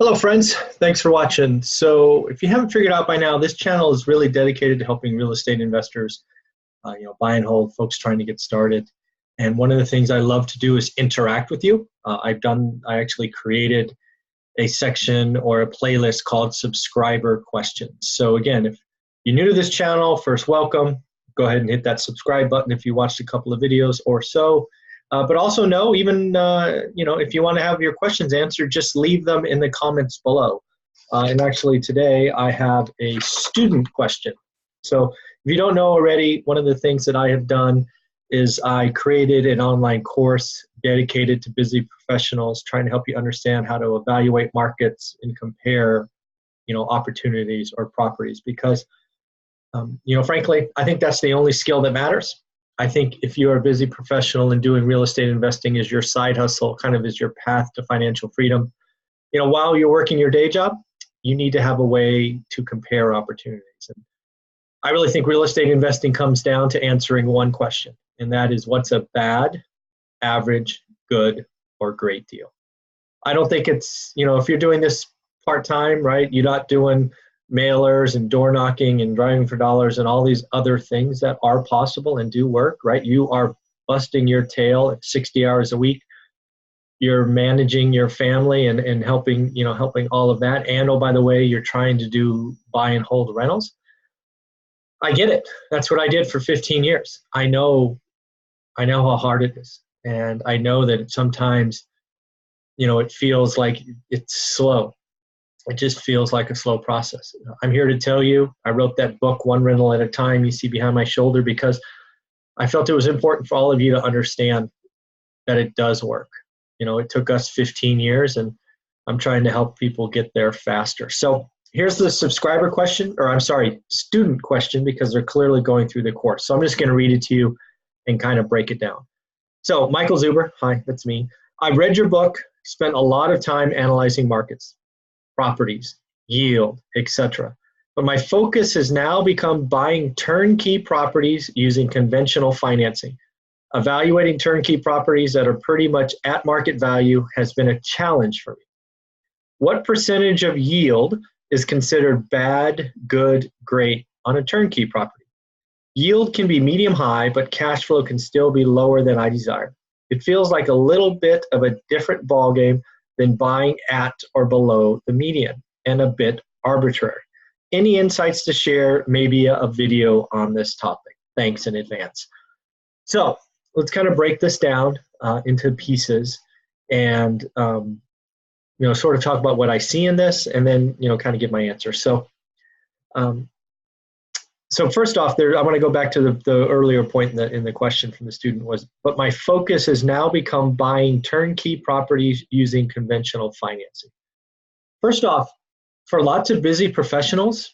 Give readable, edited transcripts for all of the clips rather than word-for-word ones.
Hello friends, thanks for watching. So if you haven't figured out by now, this channel is really dedicated to helping real estate investors, buy and hold, folks trying to get started. And one of the things I love to do is interact with you. I actually created a section or a playlist called subscriber questions. So again, if you're new to this channel, first welcome. Go ahead and hit that subscribe button if you watched a couple of videos or so. But also know, even if you want to have your questions answered, just leave them in the comments below. And actually today I have a student question. So if you don't know already, one of the things that I have done is I created an online course dedicated to busy professionals, trying to help you understand how to evaluate markets and compare, opportunities or properties. Because, frankly, I think that's the only skill that matters. I think if you're a busy professional and doing real estate investing as your side hustle, kind of as your path to financial freedom, while you're working your day job, you need to have a way to compare opportunities. And I really think real estate investing comes down to answering one question, and that is, what's a bad, average, good, or great deal? I don't think it's, if you're doing this part-time, right, you're not doing mailers and door knocking and driving for dollars and all these other things that are possible and do work, right? You are busting your tail at 60 hours a week. You're managing your family and helping all of that. And oh, by the way, you're trying to do buy and hold rentals. I get it. That's what I did for 15 years. I know how hard it is. And I know that sometimes, it feels like it's slow. It just feels like a slow process. I'm here to tell you, I wrote that book, One Rental at a Time, you see behind my shoulder, because I felt it was important for all of you to understand that it does work. It took us 15 years, and I'm trying to help people get there faster. So here's the student question, because they're clearly going through the course. So I'm just going to read it to you and kind of break it down. So Michael Zuber, hi, that's me. I read your book, spent a lot of time analyzing markets, properties, yield, etc. But my focus has now become buying turnkey properties using conventional financing. Evaluating turnkey properties that are pretty much at market value has been a challenge for me. What percentage of yield is considered bad, good, great on a turnkey property? Yield can be medium high, but cash flow can still be lower than I desire. It feels like a little bit of a different ballgame than buying at or below the median, and a bit arbitrary. Any insights to share? Maybe a video on this topic. Thanks in advance. So let's kind of break this down into pieces and sort of talk about what I see in this, and then kind of give my answer. So first off, I want to go back to the earlier point in the question from the student was, but my focus has now become buying turnkey properties using conventional financing. First off, for lots of busy professionals,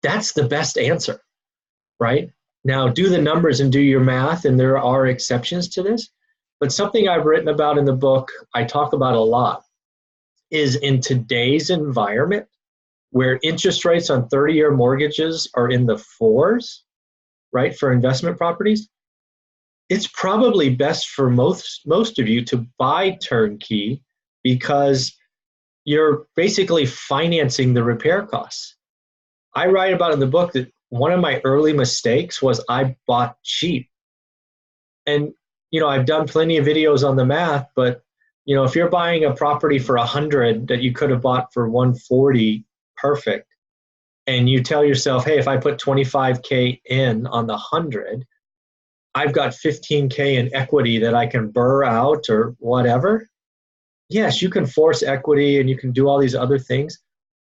that's the best answer, right? Now, do the numbers and do your math, and there are exceptions to this, but something I've written about in the book, I talk about a lot, is in today's environment, where interest rates on 30-year mortgages are in the 4s, right, for investment properties, it's probably best for most of you to buy turnkey, because you're basically financing the repair costs. I write about in the book that one of my early mistakes was I bought cheap. And, I've done plenty of videos on the math, but, if you're buying a property for 100 that you could have bought for 140, perfect, and you tell yourself, hey, if I put 25K in on the 100, I've got 15K in equity that I can burr out or whatever. Yes, you can force equity and you can do all these other things,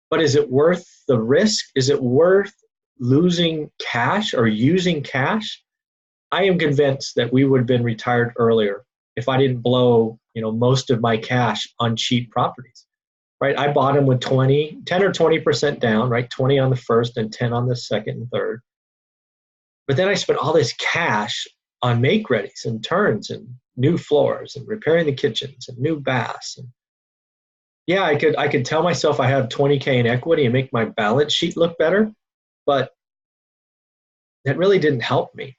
but is it worth the risk? Is it worth losing cash or using cash? I am convinced that we would have been retired earlier if I didn't blow, most of my cash on cheap properties. Right, I bought them with 10 or 20% down, right? 20 on the first and 10 on the second and third. But then I spent all this cash on make-readies and turns and new floors and repairing the kitchens and new baths. And yeah, I could tell myself I have 20K in equity and make my balance sheet look better, but that really didn't help me,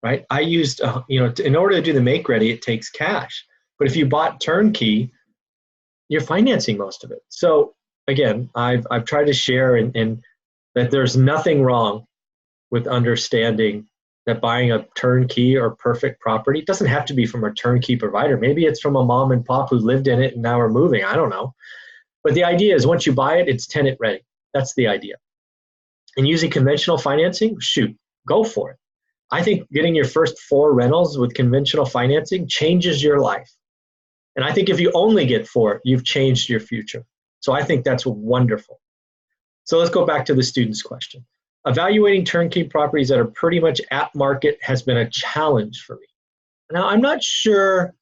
right? I used, in order to do the make-ready, it takes cash. But if you bought turnkey, you're financing most of it. So again, I've tried to share in that there's nothing wrong with understanding that buying a turnkey or perfect property doesn't have to be from a turnkey provider. Maybe it's from a mom and pop who lived in it and now are moving. I don't know. But the idea is once you buy it, it's tenant ready. That's the idea. And using conventional financing, shoot, go for it. I think getting your first 4 rentals with conventional financing changes your life. And I think if you only get 4, you've changed your future. So I think that's wonderful. So let's go back to the student's question. Evaluating turnkey properties that are pretty much at market has been a challenge for me. Now, I'm not sure,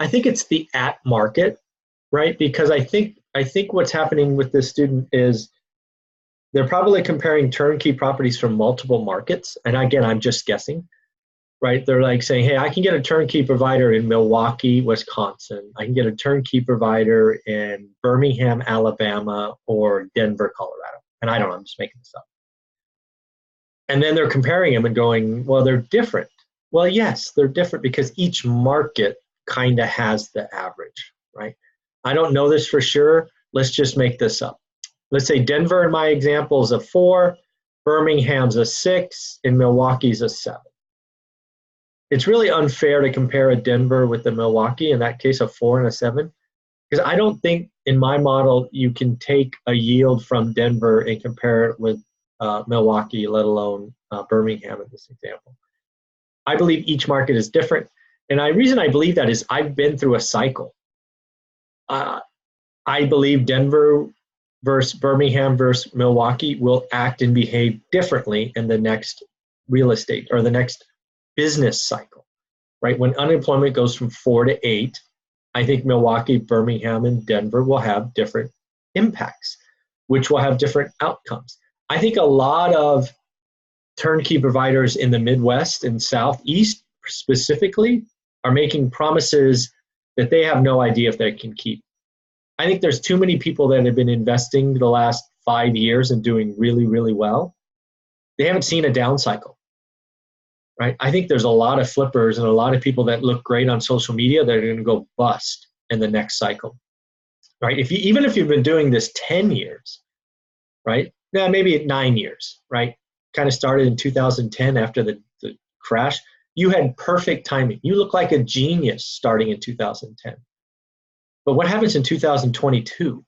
I think it's the at market, right? Because I think what's happening with this student is they're probably comparing turnkey properties from multiple markets. And again, I'm just guessing, right? They're like saying, hey, I can get a turnkey provider in Milwaukee, Wisconsin. I can get a turnkey provider in Birmingham, Alabama, or Denver, Colorado. And I don't know, I'm just making this up. And then they're comparing them and going, well, they're different. Well, yes, they're different because each market kind of has the average, right? I don't know this for sure. Let's just make this up. Let's say Denver, in my example, is a 4, Birmingham's a 6, and Milwaukee's a 7. It's really unfair to compare a Denver with a Milwaukee, in that case, a 4 and a 7, because I don't think in my model you can take a yield from Denver and compare it with Milwaukee, let alone Birmingham in this example. I believe each market is different. And the reason I believe that is I've been through a cycle. I believe Denver versus Birmingham versus Milwaukee will act and behave differently in the next real estate or the next business cycle, right? When unemployment goes from 4 to 8, I think Milwaukee, Birmingham, and Denver will have different impacts, which will have different outcomes. I think a lot of turnkey providers in the Midwest and Southeast specifically are making promises that they have no idea if they can keep. I think there's too many people that have been investing the last 5 years and doing really, really well. They haven't seen a down cycle, right? I think there's a lot of flippers and a lot of people that look great on social media that are going to go bust in the next cycle, right? Even if you've been doing this 10 years, right? Yeah, maybe 9 years, right? Kind of started in 2010 after the crash. You had perfect timing. You look like a genius starting in 2010. But what happens in 2022,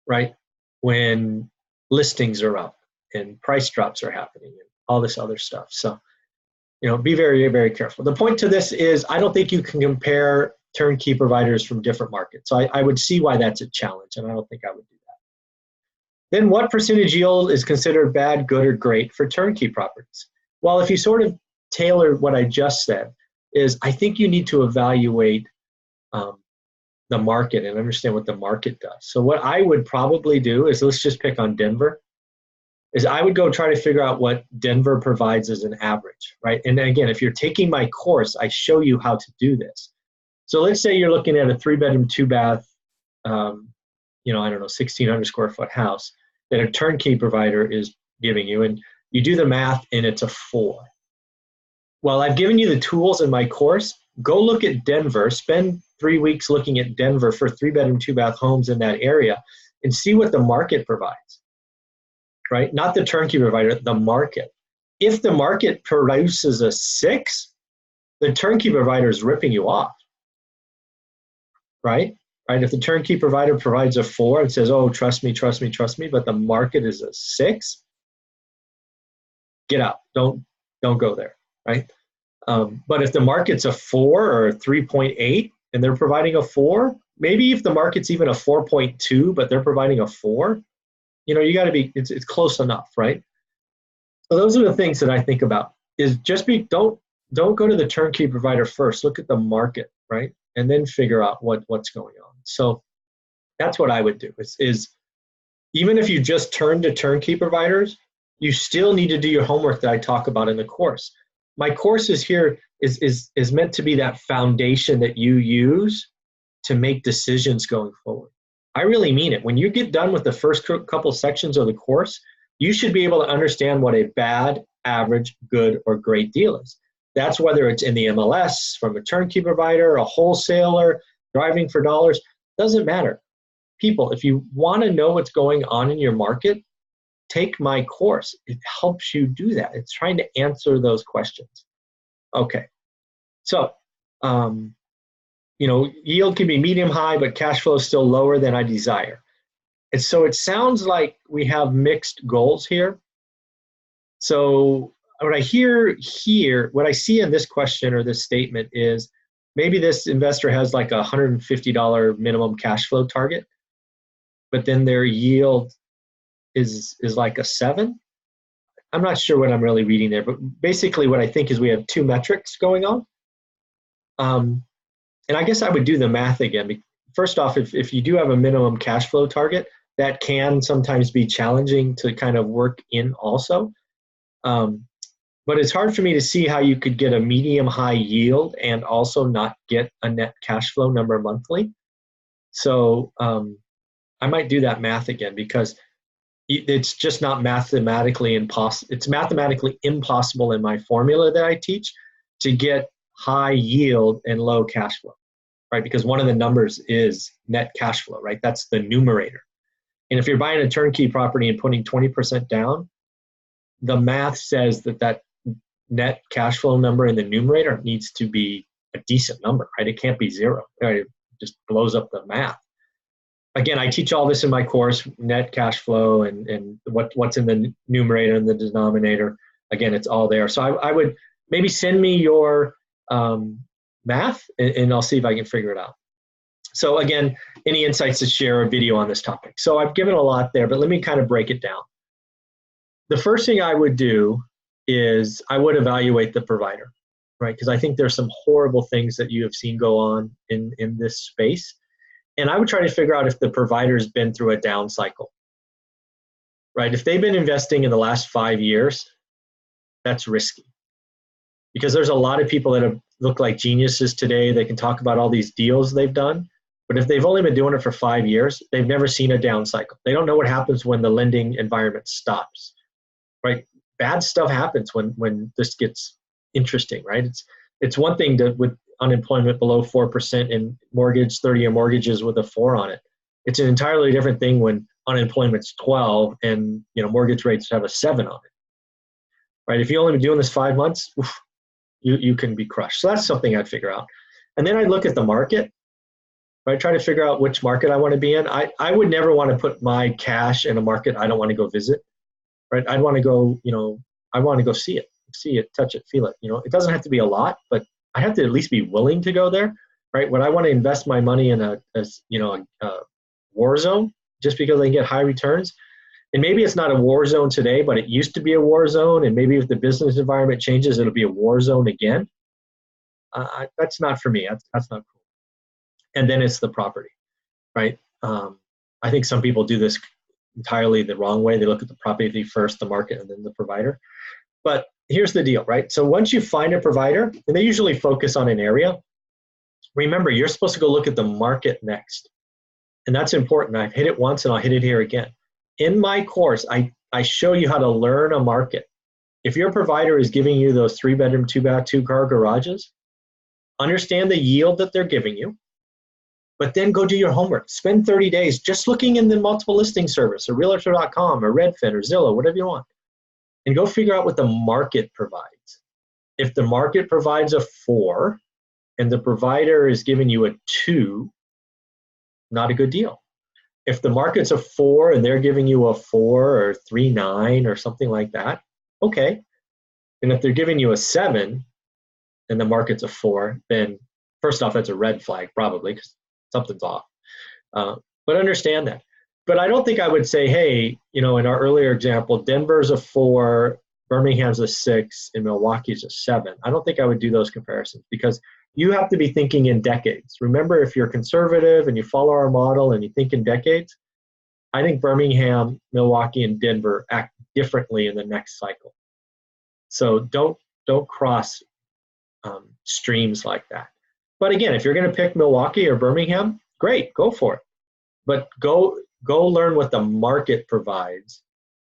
right? When listings are up and price drops are happening and all this other stuff. So, be very, very careful. The point to this is I don't think you can compare turnkey providers from different markets. So I would see why that's a challenge, and I don't think I would do that. Then what percentage yield is considered bad, good, or great for turnkey properties? Well, if you sort of tailor what I just said, is I think you need to evaluate the market and understand what the market does. So what I would probably do is, let's just pick on Denver, is I would go try to figure out what Denver provides as an average, right? And again, if you're taking my course, I show you how to do this. So let's say you're looking at a 3-bedroom, 2-bath, I don't know, 1,600 square foot house that a turnkey provider is giving you, and you do the math and it's a 4. Well, I've given you the tools in my course. Go look at Denver, spend 3 weeks looking at Denver for 3-bedroom, 2-bath homes in that area and see what the market provides, right? Not the turnkey provider, the market. If the market produces a 6, the turnkey provider is ripping you off, right? Right? If the turnkey provider provides a 4 and says, oh, trust me, trust me, trust me, but the market is a 6, get out. Don't go there, right? But if the market's a 4 or a 3.8 and they're providing a 4, maybe if the market's even a 4.2, but they're providing a 4, you got to be, it's close enough, right? So those are the things that I think about, is just don't go to the turnkey provider first. Look at the market, right? And then figure out what's going on. So that's what I would do is even if you just turn to turnkey providers, you still need to do your homework that I talk about in the course. My course is meant to be that foundation that you use to make decisions going forward. I really mean it. When you get done with the first couple sections of the course, you should be able to understand what a bad, average, good, or great deal is. That's whether it's in the MLS, from a turnkey provider, a wholesaler, driving for dollars, doesn't matter. people, if you want to know what's going on in your market, take my course. It helps you do that. It's trying to answer those questions. Okay, so yield can be medium high, but cash flow is still lower than I desire. And so it sounds like we have mixed goals here. So what I hear here, what I see in this question or this statement is maybe this investor has like a $150 minimum cash flow target, but then their yield is like a 7. I'm not sure what I'm really reading there, but basically what I think is we have two metrics going on. And I guess I would do the math again. First off, if you do have a minimum cash flow target, that can sometimes be challenging to kind of work in also. But it's hard for me to see how you could get a medium high yield and also not get a net cash flow number monthly. So I might do that math again, because it's just not mathematically impossible. It's mathematically impossible in my formula that I teach to get high yield and low cash flow, right? Because one of the numbers is net cash flow, right? That's the numerator. And if you're buying a turnkey property and putting 20% down, the math says that net cash flow number in the numerator needs to be a decent number, right? It can't be 0, right? It just blows up the math. Again, I teach all this in my course, net cash flow and what's in the numerator and the denominator. Again, it's all there. So I would maybe send me your math and I'll see if I can figure it out. So again, any insights to share a video on this topic. So I've given a lot there, but let me kind of break it down. The first thing I would do is I would evaluate the provider, right? Because I think there's some horrible things that you have seen go on in this space. And I would try to figure out if the provider's been through a down cycle, right? If they've been investing in the last 5 years, that's risky. Because there's a lot of people that have looked like geniuses today. They can talk about all these deals they've done. But if they've only been doing it for 5 years, they've never seen a down cycle. They don't know what happens when the lending environment stops, right? Bad stuff happens when this gets interesting, right? It's one thing with unemployment below 4% and 30-year mortgages with a 4 on it. It's an entirely different thing when unemployment's 12 and mortgage rates have a 7 on it, right? If you only been doing this 5 months, you can be crushed. So that's something I'd figure out. And then I'd look at the market, right? Try to figure out which market I want to be in. I would never want to put my cash in a market I don't want to go visit, right? I'd want to go, I want to go see it, touch it, feel it. It doesn't have to be a lot, but I have to at least be willing to go there, right? When I want to invest my money in a war zone just because I can get high returns, and maybe it's not a war zone today, but it used to be a war zone, and maybe if the business environment changes, it'll be a war zone again. That's not for me. That's not cool. And then it's the property, right? I think some people do this entirely the wrong way. They look at the property first, the market, and then the provider. But here's the deal, right? So once you find a provider, and they usually focus on an area, remember, you're supposed to go look at the market next. And that's important. I've hit it once and I'll hit it here again. In my course, I show you how to learn a market. If your provider is giving you those 3-bedroom, 2-bath, 2-car garages, understand the yield that they're giving you, but then go do your homework. Spend 30 days just looking in the multiple listing service or realtor.com or Redfin or Zillow, whatever you want. And go figure out what the market provides. If the market provides a 4 and the provider is giving you a 2, not a good deal. If the market's a 4 and they're giving you a 4 or 3.9 or something like that, okay. And if they're giving you a 7 and the market's a 4, then first off, that's a red flag probably because something's off. But understand that. But I don't think I would say, hey, in our earlier example, Denver's a 4, Birmingham's a 6, and Milwaukee's a 7. I don't think I would do those comparisons because you have to be thinking in decades. Remember, if you're conservative and you follow our model and you think in decades, I think Birmingham, Milwaukee, and Denver act differently in the next cycle. So don't cross streams like that. But again, if you're going to pick Milwaukee or Birmingham, great, go for it. But go learn what the market provides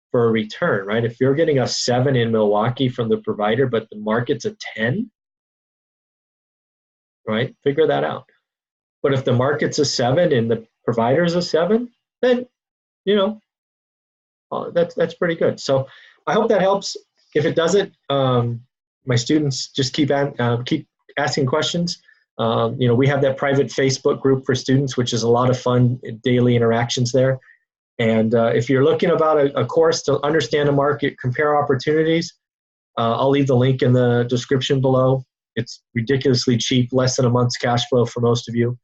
for a return, right? If you're getting a 7 in Milwaukee from the provider, but the market's a 10, right? Figure that out. But if the market's a 7 and the providers a 7, then, you know, that's pretty good. So I hope that helps. If it doesn't, my students just keep asking questions. You know, we have that private Facebook group for students, which is a lot of fun, daily interactions there. And if you're looking about a course to understand the market, compare opportunities, I'll leave the link in the description below. It's ridiculously cheap, less than a month's cash flow for most of you.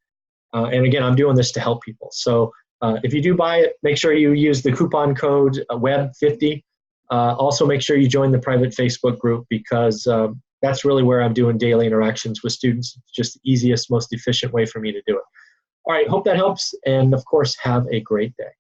And again, I'm doing this to help people. So if you do buy it, make sure you use the coupon code WEB50. Also, make sure you join the private Facebook group, because that's really where I'm doing daily interactions with students. It's just the easiest, most efficient way for me to do it. All right, hope that helps. And of course, have a great day.